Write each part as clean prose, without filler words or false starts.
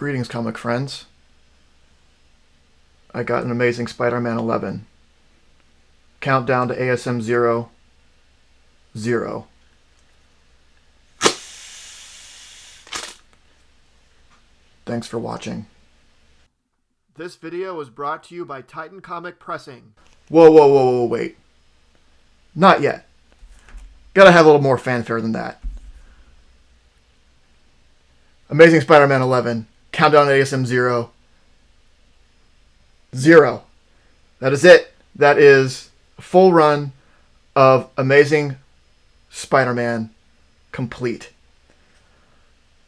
Greetings, comic friends. I got an Amazing Spider-Man 11. Countdown to ASM 0. 0. Thanks for watching. This video was brought to you by Titan Comic Pressing. Whoa, wait. Not yet. Gotta have a little more fanfare than that. Amazing Spider-Man 11. Countdown to ASM 0. 0. That is it. That is a full run of Amazing Spider-Man complete.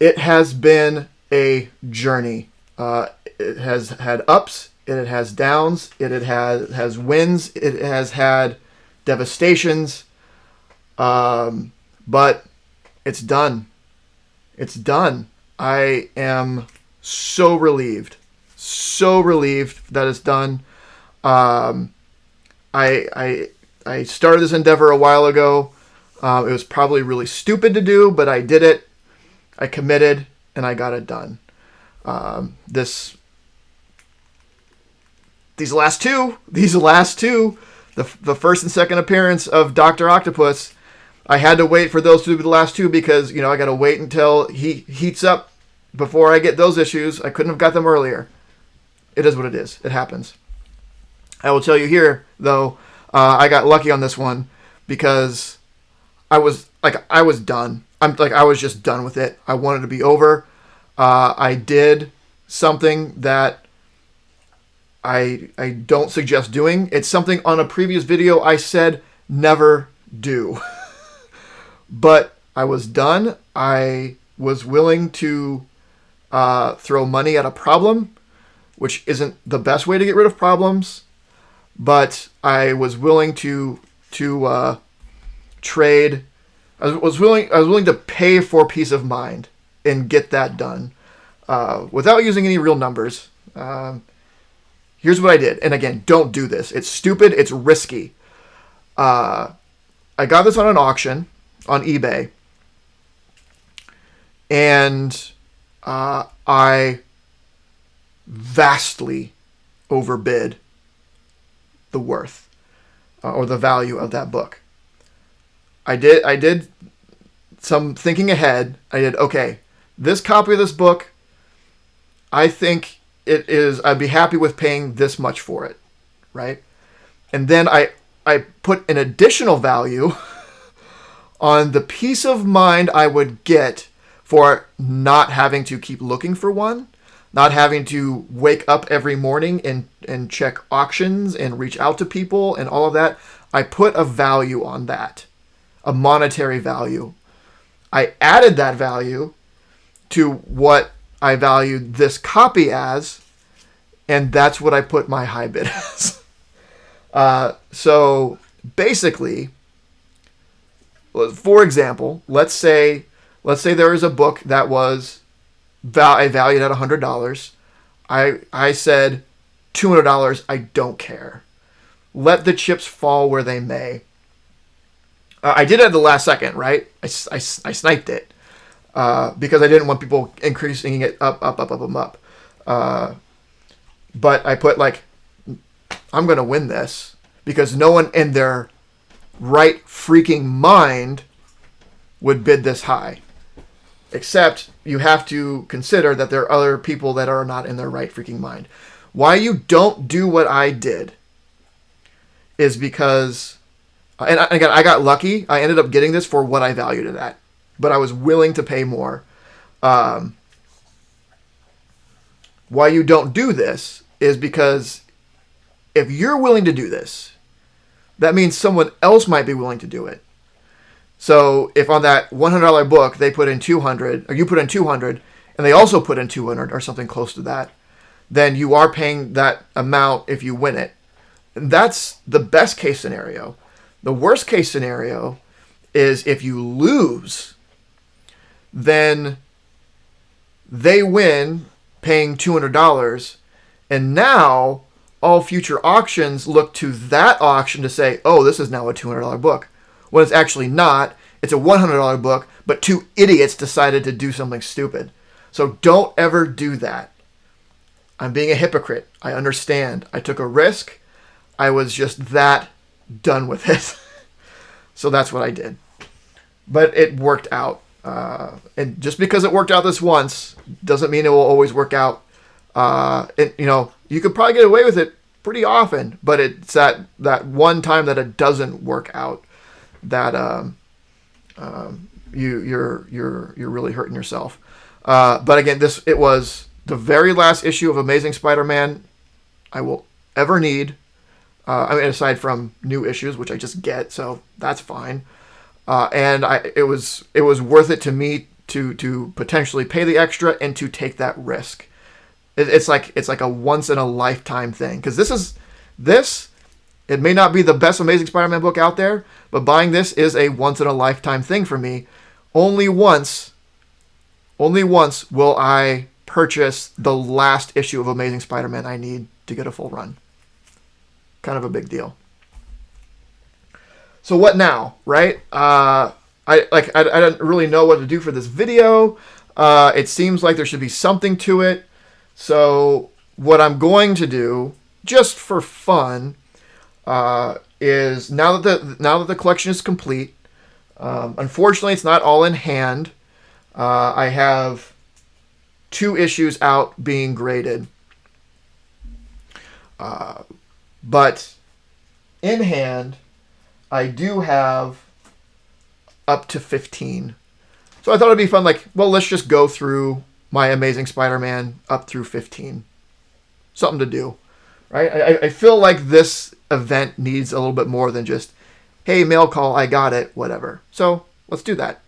It has been a journey. It has had ups, it has downs, it has wins, it has had devastations, but it's done. It's done. I am so relieved that it's done. I started this endeavor a while ago. It was probably really stupid to do, but I did it. I committed, and I got it done. These last two, the first and second appearance of Dr. Octopus, I had to wait for those to be the last two because, I got to wait until he heats up before I get those issues. I couldn't have got them earlier. It is what it is. It happens. I will tell you here, though, I got lucky on this one because I was done. I was just done with it. I wanted to be over. I did something that I don't suggest doing. It's something on a previous video I said never do. But I was done. I was willing to throw money at a problem, which isn't the best way to get rid of problems. But I was willing to trade. I was willing to pay for peace of mind and get that done without using any real numbers. Here's what I did. And again, don't do this. It's stupid. It's risky. I got this on an auction on eBay. And I vastly overbid the worth or the value of that book. I did some thinking ahead. I did, okay, this copy of this book, I think I'd be happy with paying this much for it, right? And then I put an additional value on the peace of mind I would get for not having to keep looking for one, not having to wake up every morning and check auctions and reach out to people and all of that. I put a value on that, a monetary value. I added that value to what I valued this copy as, and that's what I put my high bid as. So basically, for example, let's say there is a book that was I valued at $100. I said $200. I don't care. Let the chips fall where they may. I did it at the last second, right? I sniped it because I didn't want people increasing it up. But I put I'm going to win this because no one in their right freaking mind would bid this high. Except you have to consider that there are other people that are not in their right freaking mind. Why you don't do what I did is because... And again, I got lucky. I ended up getting this for what I valued it at. But I was willing to pay more. Why you don't do this is because if you're willing to do this, that means someone else might be willing to do it. So if on that $100 book they put in $200, or you put in $200, and they also put in $200 or something close to that, then you are paying that amount if you win it. And that's the best case scenario. The worst case scenario is if you lose, then they win paying $200, and now all future auctions look to that auction to say, oh, this is now a $200 book. When it's actually not. It's a $100 book, but two idiots decided to do something stupid. So don't ever do that. I'm being a hypocrite. I understand. I took a risk. I was just that done with it. So that's what I did. But it worked out. And just because it worked out this once doesn't mean it will always work out. You could probably get away with it pretty often, but it's that one time that it doesn't work out that you're really hurting yourself. But again, it was the very last issue of Amazing Spider-Man I will ever need. Aside from new issues, which I just get, so that's fine. And it was worth it to me to potentially pay the extra and to take that risk. It's like a once in a lifetime thing, because this. It may not be the best Amazing Spider-Man book out there, but buying this is a once in a lifetime thing for me. Only once will I purchase the last issue of Amazing Spider-Man I need to get a full run. Kind of a big deal. So what now, right? I don't really know what to do for this video. It seems like there should be something to it. So what I'm going to do, just for fun, is now that the collection is complete. Unfortunately, it's not all in hand. I have 2 issues out being graded. But in hand, I do have up to 15. So I thought it'd be fun, let's just go through my Amazing Spider-Man up through 15. Something to do, right? I feel like this event needs a little bit more than just, hey, mail call, I got it, whatever. So let's do that.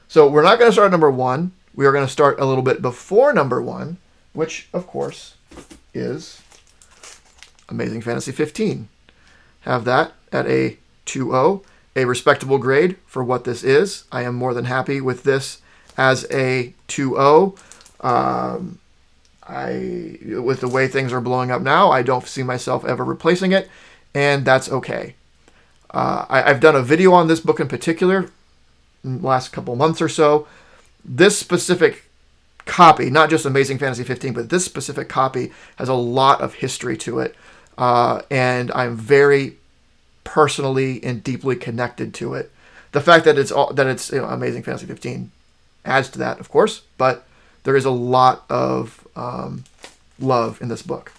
So we're not going to start at number 1. We are going to start a little bit before number 1, which, of course, is Amazing Fantasy 15. Have that at a 2.0, a respectable grade for what this is. I am more than happy with this as a 2.0. With the way things are blowing up now, I don't see myself ever replacing it, and that's okay. I've done a video on this book in particular in the last couple months or so. This specific copy, not just Amazing Fantasy 15, but this specific copy has a lot of history to it. And I'm very personally and deeply connected to it. The fact that it's Amazing Fantasy 15 adds to that, of course, but there is a lot of love in this book.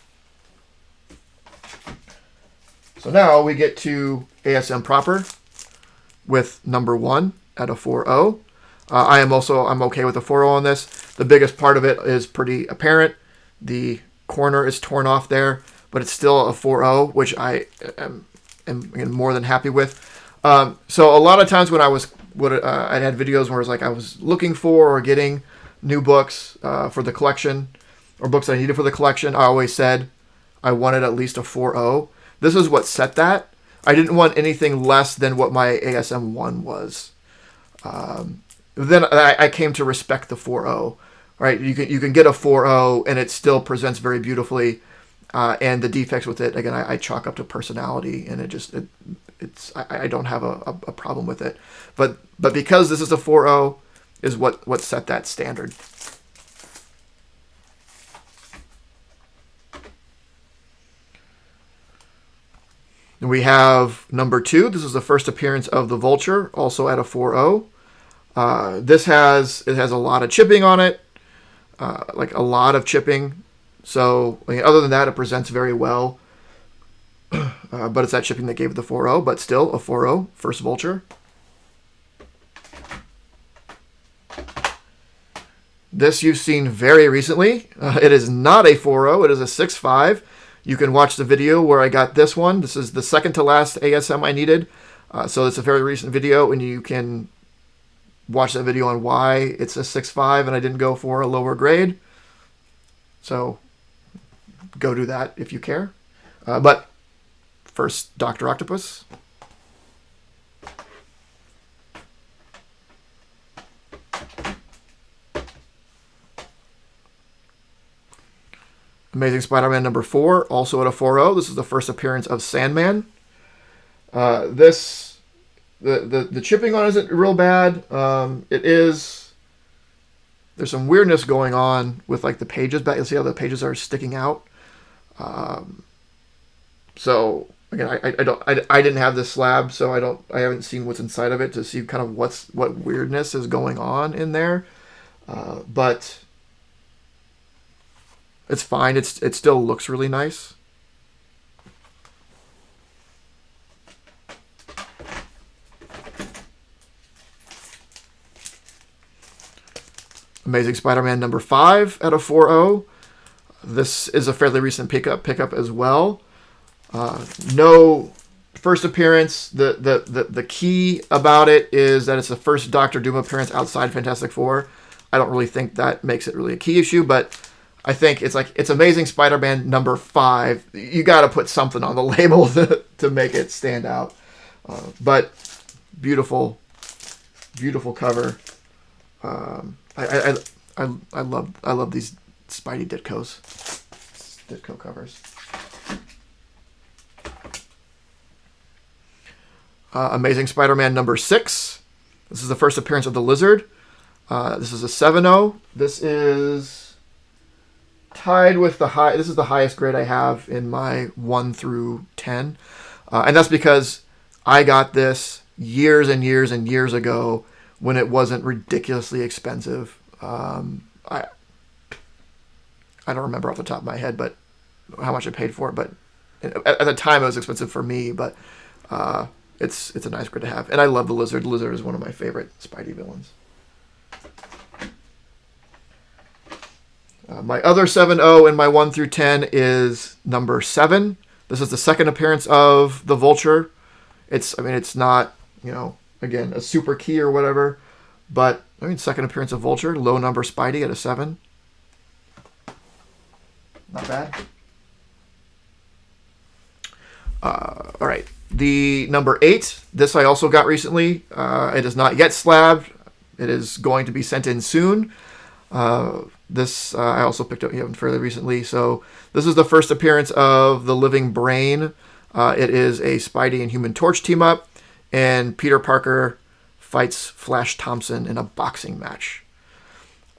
So now we get to ASM proper with number 1 at a 4.0. I'm okay with a 4.0 on this. The biggest part of it is pretty apparent. The corner is torn off there, but it's still a 4.0, which I am more than happy with. So a lot of times when I had videos where I was looking for or getting new books for the collection, or books I needed for the collection, I always said I wanted at least a 4.0. This is what set that. I didn't want anything less than what my ASM 1 was. Then I came to respect the 4.0. Right? You can get a 4.0 and it still presents very beautifully. And the defects with it, again, I chalk up to personality, and I don't have a problem with it. But because this is a 4.0 is what set that standard. We have number 2. This is the first appearance of the Vulture, also at a 4.0. This has a lot of chipping on it, a lot of chipping. So other than that, it presents very well. But it's that chipping that gave it the 4.0, but still a 4.0, first Vulture. This you've seen very recently. It is not a 4.0, it is a 6.5. You can watch the video where I got this one. This is the second to last ASM I needed. So it's a very recent video, and you can watch that video on why it's a 6.5 and I didn't go for a lower grade. So go do that if you care. But first, Dr. Octopus. Amazing Spider-Man number 4, also at a 4.0. This is the first appearance of Sandman. The chipping on it isn't real bad. It is there's some weirdness going on with like the pages back. You'll see how the pages are sticking out. So again, I didn't have this slab, so I haven't seen what's inside of it to see kind of what weirdness is going on in there. But it's fine. It still looks really nice. Amazing Spider-Man number 5 out of 4.0. This is a fairly recent pickup as well. No first appearance. The key about it is that it's the first Doctor Doom appearance outside Fantastic Four. I don't really think that makes it really a key issue, but I think it's Amazing Spider-Man number 5. You got to put something on the label to make it stand out. But beautiful cover. I love these Spidey Ditko covers. Amazing Spider-Man number 6. This is the first appearance of the Lizard. This is a 7.0. This is tied with this is the highest grade I have in my 1 through 10. And that's because I got this years and years and years ago when it wasn't ridiculously expensive. I don't remember off the top of my head, but how much I paid for it. But at the time, it was expensive for me. But it's a nice grid to have, and I love the Lizard. The Lizard is one of my favorite Spidey villains. My other 7.0 in my 1 through 10 is number 7. This is the second appearance of the Vulture. It's not, again, a super key or whatever, but second appearance of Vulture, low number Spidey at a 7. Not bad. All right. The number 8, this I also got recently. It is not yet slabbed. It is going to be sent in soon. This I also picked up fairly recently. So this is the first appearance of the Living Brain. It is a Spidey and Human Torch team up, and Peter Parker fights Flash Thompson in a boxing match.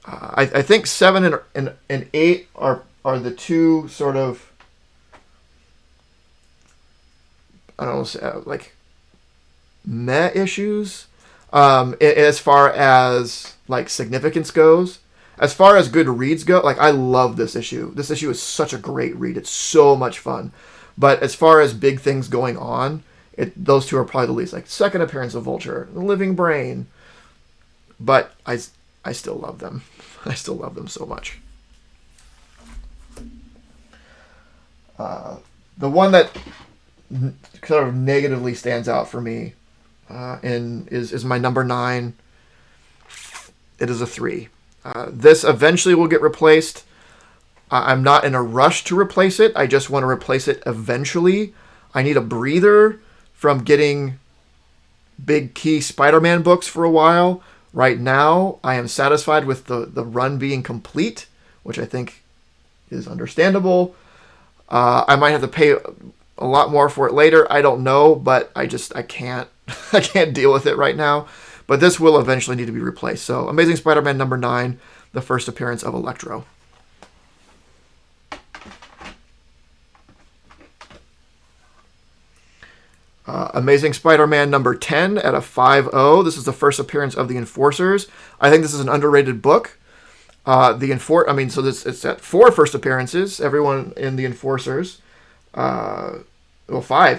I think 7 and 8 are the two sort of, I don't know, like meh issues as far as like significance goes. As far as good reads go, like I love this issue. This issue is such a great read. It's so much fun. But as far as big things going on, those two are probably the least. Like second appearance of Vulture, the Living Brain. But I still love them. I still love them so much. The one that sort of negatively stands out for me is my number 9. It is a 3. This eventually will get replaced. I'm not in a rush to replace it. I just want to replace it eventually. I need a breather from getting big key Spider-Man books for a while. Right now, I am satisfied with the run being complete, which I think is understandable. I might have to pay a lot more for it later. I don't know, but I can't I can't deal with it right now. But this will eventually need to be replaced. So Amazing Spider-Man number 9, the first appearance of Electro. Amazing Spider-Man number 10 at a 5.0. This is the first appearance of the Enforcers. I think this is an underrated book. It's at 4 first appearances. Everyone in the Enforcers. 5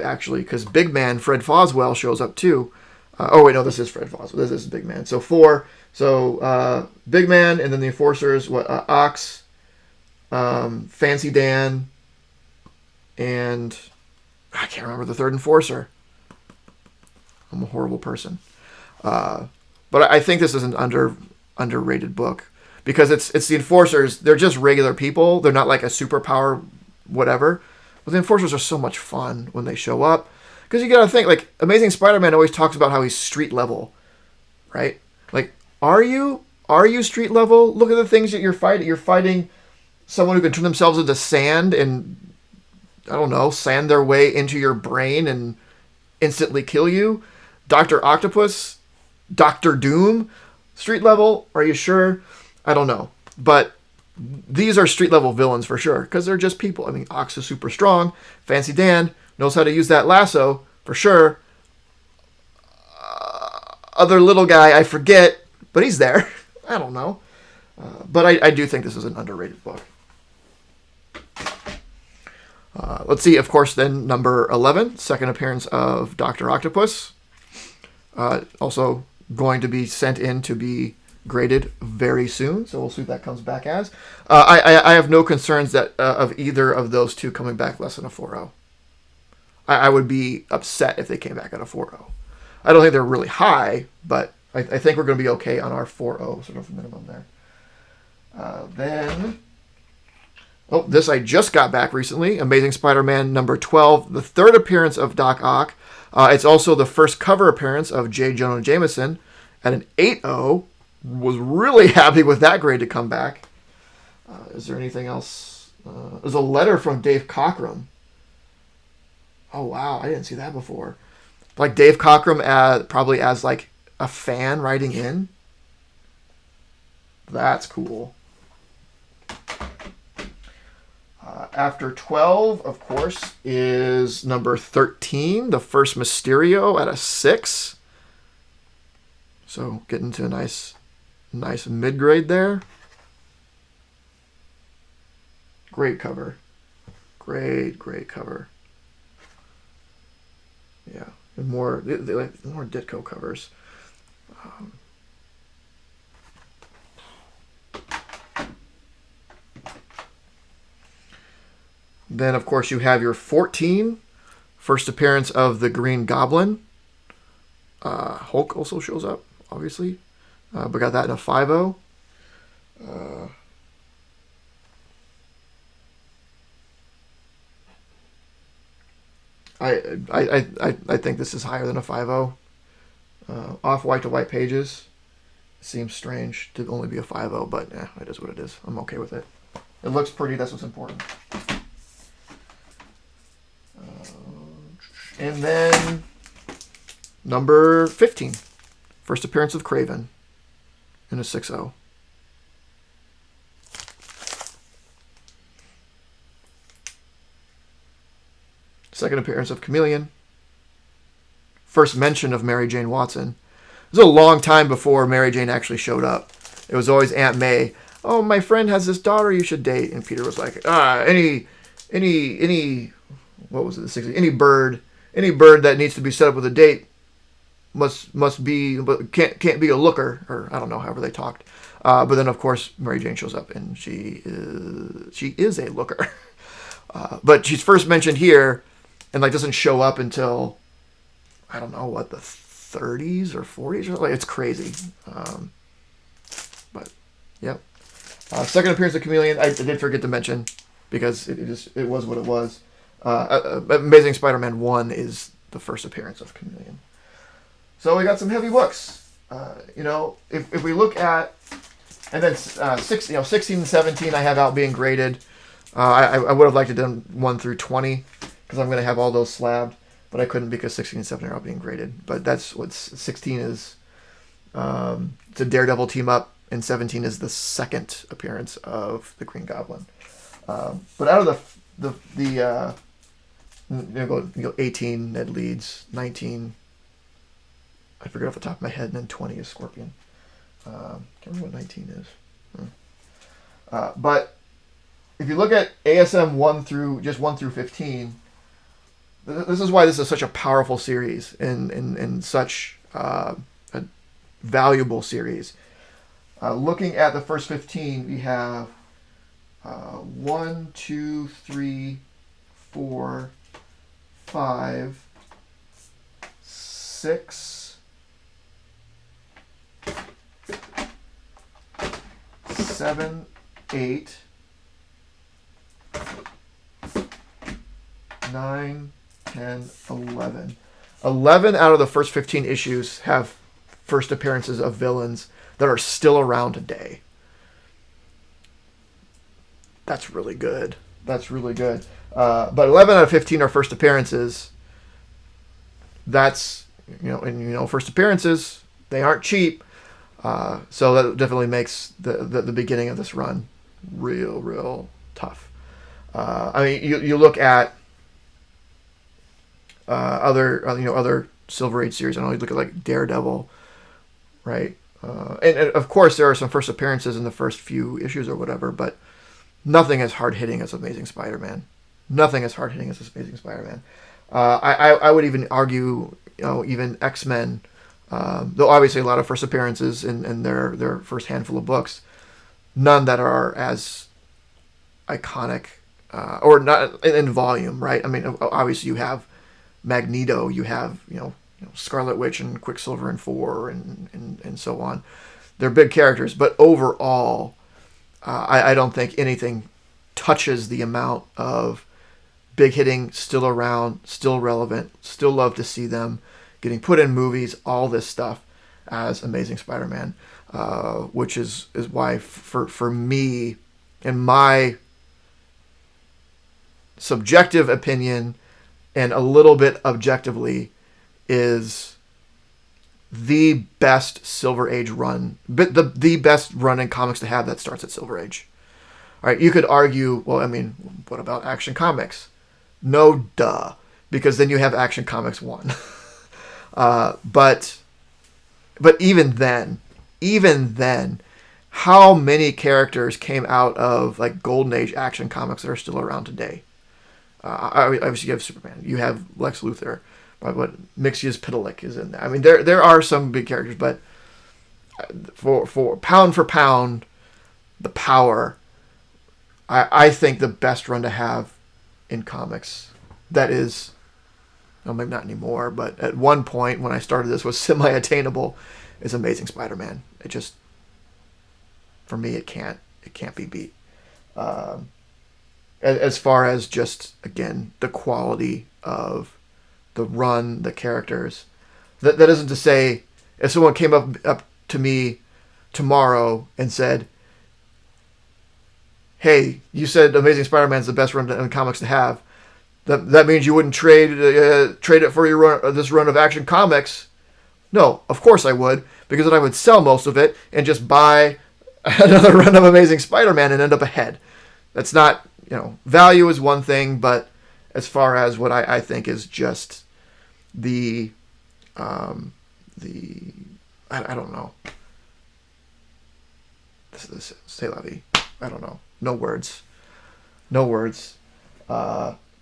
actually, because Big Man Fred Foswell shows up too. This is Fred Foswell. This is Big Man. So 4. So Big Man, and then the Enforcers. Ox, Fancy Dan, and I can't remember the third Enforcer. I'm a horrible person. But I think this is an underrated book because it's the Enforcers. They're just regular people. They're not like a superpower, whatever. But the Enforcers are so much fun when they show up. Because you gotta think, like, Amazing Spider-Man always talks about how he's street level, right? Like, are you street level? Look at the things that you're fighting. You're fighting someone who can turn themselves into sand and, I don't know, sand their way into your brain and instantly kill you. Dr. Octopus, Dr. Doom, street level, are you sure? I don't know. But these are street level villains for sure, because they're just people. I mean, Ox is super strong. Fancy Dan knows how to use that lasso for sure. Other little guy, I forget, but he's there. I don't know. But I do think this is an underrated book. Let's see, of course, then number 11, second appearance of Dr. Octopus. Also going to be sent in to be graded very soon, so we'll see what that comes back as. I have no concerns that of either of those two coming back less than a 4.0. I would be upset if they came back at a 4.0. I don't think they're really high, but I think we're going to be okay on our 4.0 sort of minimum there. Then, this I just got back recently. Amazing Spider-Man number 12, the third appearance of Doc Ock. It's also the first cover appearance of J. Jonah Jameson at an 8.0. Was really happy with that grade to come back. Is there anything else? There's a letter from Dave Cockrum. Oh, wow. I didn't see that before. Like Dave Cockrum probably as like a fan writing in. That's cool. After 12, of course, is number 13, the first Mysterio at a 6. So getting to a nice mid-grade there. Great cover. Great cover. Yeah. And more Ditko covers. Then, of course, you have your 14, first appearance of the Green Goblin. Hulk also shows up, obviously. But got that in a 5.0. I think this is higher than a 5.0. Off-white to white pages. Seems strange to only be a 5.0, but it is what it is. I'm okay with it. It looks pretty. That's what's important. And then number 15, first appearance of Kraven in a 6.0. Second appearance of Chameleon. First mention of Mary Jane Watson. It was a long time before Mary Jane actually showed up. It was always Aunt May. Oh, my friend has this daughter you should date. And Peter was like, any, what was it, the 60s? Any bird that needs to be set up with a date must be, but can't be a looker, or I don't know, however they talked. But then, of course, Mary Jane shows up, and she is a looker. But she's first mentioned here, and doesn't show up until, I don't know, what, the 30s or 40s or something. It's crazy. But yep. Second appearance of Chameleon, I did forget to mention, because it was what it was. Amazing Spider-Man 1 is the first appearance of Chameleon. So we got some heavy books. If we look at, and then 16 and 17 I have out being graded. I would have liked to done 1 through 20 because I'm going to have all those slabbed, but I couldn't because 16 and 17 are out being graded. But that's what 16 is. It's a Daredevil team up, and 17 is the second appearance of the Green Goblin. But out of the go 18 Ned Leeds, 19 I forget off the top of my head, and then 20 is Scorpion. Can't remember what 19 is. But if you look at ASM 1 through 15, this is why this is such a powerful series and such a valuable series. Looking at the first 15, we have 1, 2, 3, 4, 5, 6, 7, 8, 9, 10, 11. 11 out of the first 15 issues have first appearances of villains that are still around today. That's really good. But 11 out of 15 are first appearances. That's, first appearances, they aren't cheap. So that definitely makes the beginning of this run real tough. I mean, you look at other Silver Age series. I know you look at like Daredevil, right? And of course there are some first appearances in the first few issues or whatever, but nothing as hard hitting as Amazing Spider-Man. Nothing as hard hitting as Amazing Spider-Man. I would even argue, even X-Men, though obviously a lot of first appearances in their first handful of books, none that are as iconic or not in volume, right? I mean, obviously you have Magneto, you have Scarlet Witch and Quicksilver and Four and so on. They're big characters, but overall, I don't think anything touches the amount of big hitting, still around, still relevant, still love to see them getting put in movies, all this stuff as Amazing Spider-Man, which is why for me, in my subjective opinion and a little bit objectively, is the best Silver Age run, but the best run in comics to have that starts at Silver Age. All right, you could argue, well, I mean, what about Action Comics? No, duh, because then you have Action Comics 1. But even then, how many characters came out of like Golden Age Action Comics that are still around today? Obviously, you have Superman, you have Lex Luthor, but Mixius Pitalik is in there. I mean, there are some big characters, but for pound, the power, I think the best run to have in comics, that is, well, maybe not anymore, but at one point when I started this was semi-attainable, is Amazing Spider-Man. It just, for me, it can't be beat. As far as just, again, the quality of the run, the characters. That isn't to say, if someone came up to me tomorrow and said, hey, you said Amazing Spider-Man's the best run in comics to have, that means you wouldn't trade it for your this run of Action Comics. No, of course I would, because then I would sell most of it and just buy another run of Amazing Spider-Man and end up ahead. That's not, value is one thing, but as far as what I think is just the I don't know. This c'est la vie. I don't know. No words.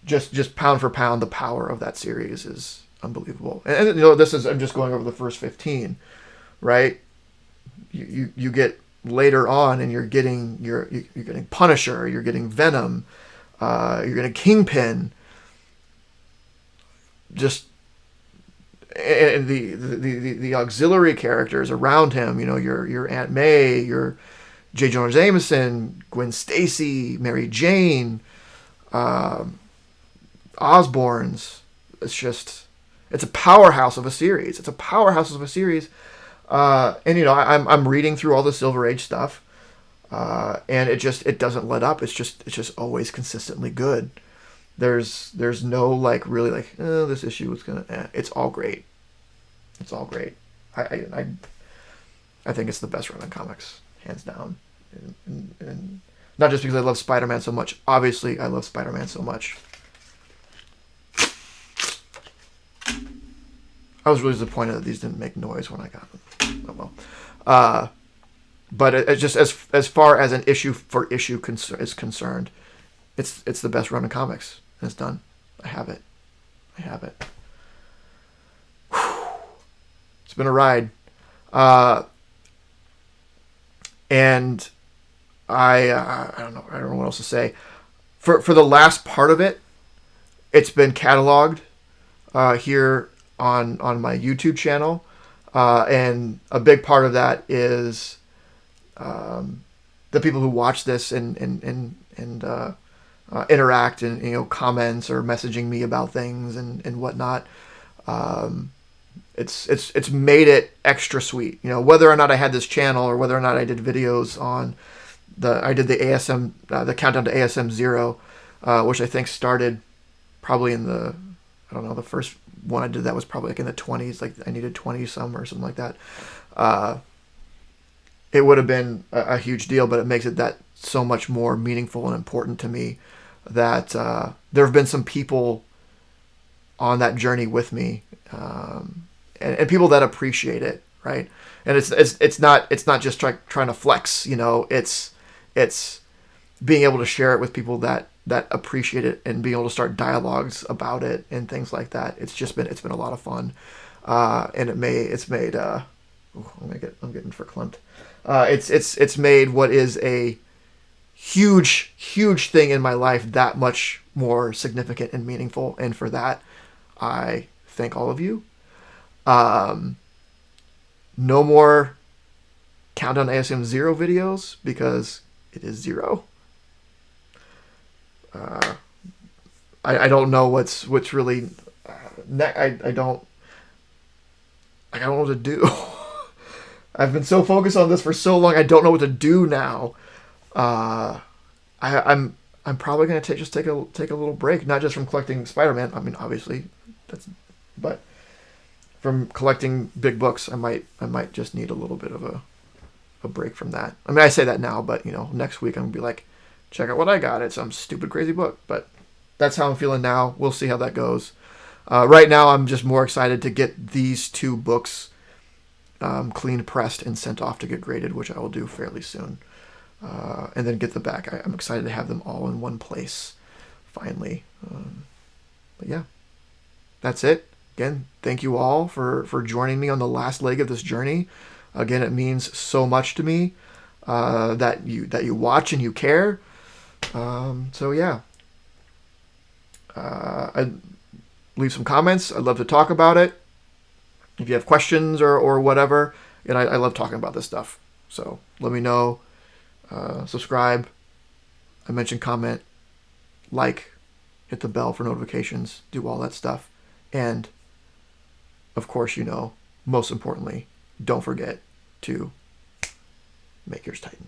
Just pound for pound, the power of that series is unbelievable. And I'm just going over the first 15, right? You get later on, and you're getting Punisher, you're getting Venom, you're getting Kingpin. Just and the auxiliary characters around him, your Aunt May, your J. Jonah Jameson, Gwen Stacy, Mary Jane, Osborns. It's a powerhouse of a series. And I'm reading through all the Silver Age stuff, and it doesn't let up. It's just always consistently good. There's no really this issue was gonna. It's all great. I think it's the best run in comics, hands down, and not just because I love Spider-Man so much. Obviously, I love Spider-Man so much. I was really disappointed that these didn't make noise when I got them. Oh well. But it just as far as an issue for issue is concerned, it's the best run in comics. And it's done. I have it. Whew. It's been a ride. And I don't know what else to say. For the last part of it, it's been cataloged here on my YouTube channel, and a big part of that is the people who watch this and interact and comments or messaging me about things and whatnot. It's made it extra sweet. Whether or not I had this channel or whether or not I did videos on I did the ASM the countdown to ASM 0, which I think started probably in the first one I did that was probably in the 20s. Like I needed 20 some or something like that. it would have been a huge deal, but it makes it that so much more meaningful and important to me that there have been some people on that journey with me, and people that appreciate it, right? And it's not just trying to flex, it's being able to share it with people that appreciate it and being able to start dialogues about it and things like that. It's been a lot of fun, and I'm getting verklempt. It's made what is a huge thing in my life that much more significant and meaningful, and for that I thank all of you. No more Countdown ASM 0 videos because it is 0. I don't know what's really I don't know what to do. I've been so focused on this for so long. I don't know what to do now. I'm probably gonna take a little break, not just from collecting Spider-Man. I mean, obviously, but from collecting big books, I might just need a little bit of a break from that. I mean, I say that now, but next week I'm gonna be like, check out what I got. It's some stupid crazy book, but that's how I'm feeling now. We'll see how that goes. Right now, I'm just more excited to get these 2 books clean pressed and sent off to get graded, which I will do fairly soon. And then get them back. I'm excited to have them all in one place, finally. But yeah, that's it. Again, thank you all for joining me on the last leg of this journey. Again, it means so much to me that you watch and you care. So yeah, I leave some comments. I'd love to talk about it. If you have questions or whatever, and I love talking about this stuff. So let me know. Subscribe. I mentioned comment, like, hit the bell for notifications, do all that stuff. And of course, most importantly, don't forget to make yours Titan.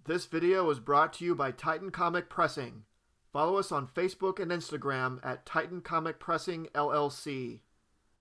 This video was brought to you by Titan Comic Pressing. Follow us on Facebook and Instagram at Titan Comic Pressing LLC.